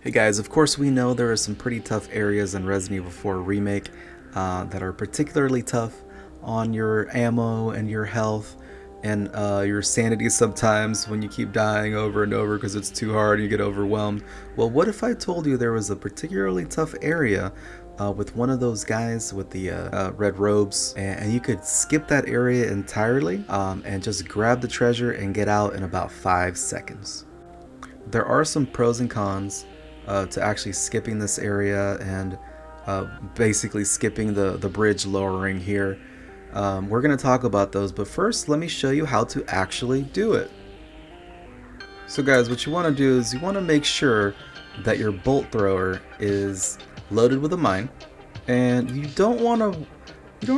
Hey guys, of course we know there are some pretty tough areas in Resident Evil 4 Remake that are particularly tough on your ammo and your health and your sanity sometimes when you keep dying over and over because it's too hard and you get overwhelmed. Well, what if I told you there was a particularly tough area with one of those guys with the red robes, and you could skip that area entirely and just grab the treasure and get out in about 5 seconds? There are some pros and cons to actually skipping this area and basically skipping the bridge lowering here. We're going to talk about those, but first let me show you how to actually do it. So guys, what you want to do is you want to make sure that your bolt thrower is loaded with a mine, and you don't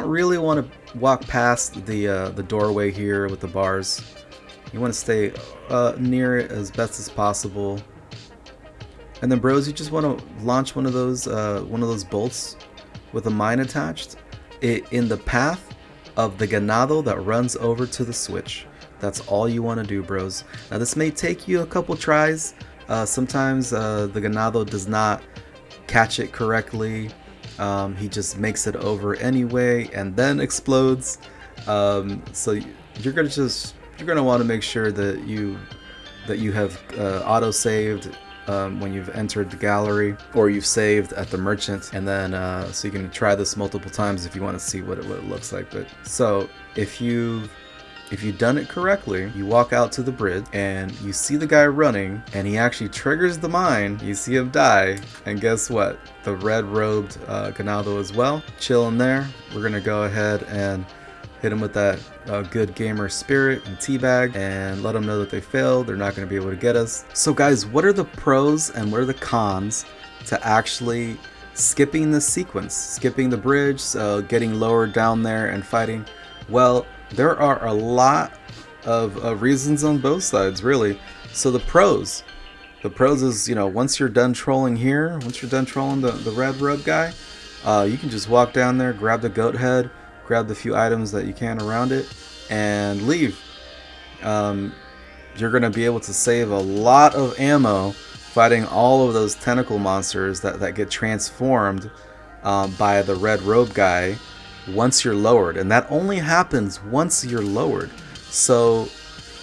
really want to walk past the doorway here with the bars. You want to stay near it as best as possible. And then bros, you just want to launch one of those bolts with a mine attached in the path of the ganado that runs over to the switch. That's all you want to do, bros. Now this may take you a couple tries. Sometimes the ganado does not catch it correctly. He just makes it over anyway and then explodes. So you're gonna want to make sure that you have auto saved when you've entered the gallery, or you've saved at the merchant, and then so you can try this multiple times if you want to see what it looks like. But so if you've done it correctly, you walk out to the bridge and you see the guy running and he actually triggers the mine. You see him die, and guess what? The red robed ganado as well, chilling there. We're gonna go ahead and hit them with that good gamer spirit and teabag and let them know that they failed. They're not going to be able to get us. So guys, what are the pros and what are the cons to actually skipping the sequence, skipping the bridge, getting lowered down there and fighting? Well, there are a lot of reasons on both sides, really. So the pros is, once you're done trolling here, once you're done trolling the red rub guy, you can just walk down there, grab the goat head, grab the few items that you can around it, and leave. You're going to be able to save a lot of ammo fighting all of those tentacle monsters that get transformed by the red robe guy once you're lowered. And that only happens once you're lowered. So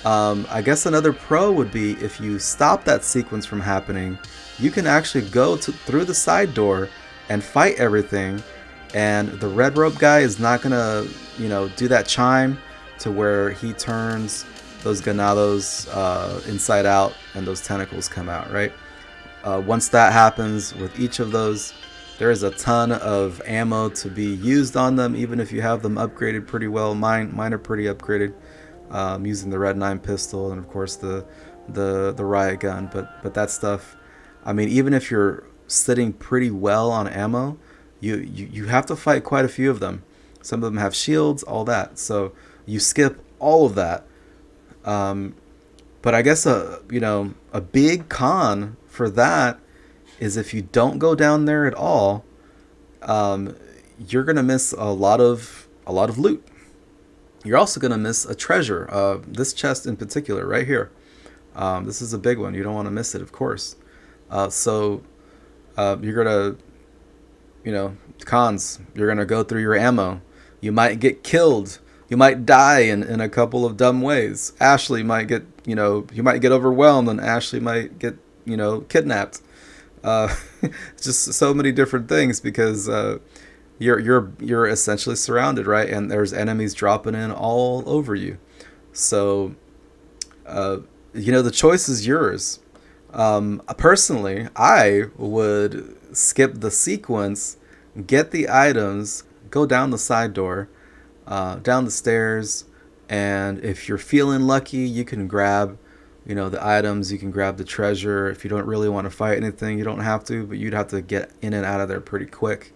I guess another pro would be, if you stop that sequence from happening, you can actually go through the side door and fight everything. And the red rope guy is not gonna, do that chime to where he turns those ganados inside out and those tentacles come out, right? Once that happens with each of those, there is a ton of ammo to be used on them, even if you have them upgraded pretty well. Mine are pretty upgraded, using the Red 9 pistol and of course the riot gun. But that stuff, I mean, even if you're sitting pretty well on ammo, you have to fight quite a few of them. Some of them have shields, all that. So you skip all of that. But I guess a big con for that is if you don't go down there at all, you're gonna miss a lot of loot. You're also gonna miss a treasure. This chest in particular, right here. This is a big one. You don't want to miss it, of course. So you're gonna cons, you're gonna go through your ammo. You might get killed. You might die in a couple of dumb ways. Ashley might get, you might get overwhelmed, and Ashley might get, kidnapped. Just so many different things because you're essentially surrounded, right? And there's enemies dropping in all over you. So the choice is yours. Personally, I would skip the sequence, get the items, go down the side door, down the stairs, and if you're feeling lucky, you can grab, the items, you can grab the treasure. If you don't really want to fight anything, you don't have to, but you'd have to get in and out of there pretty quick.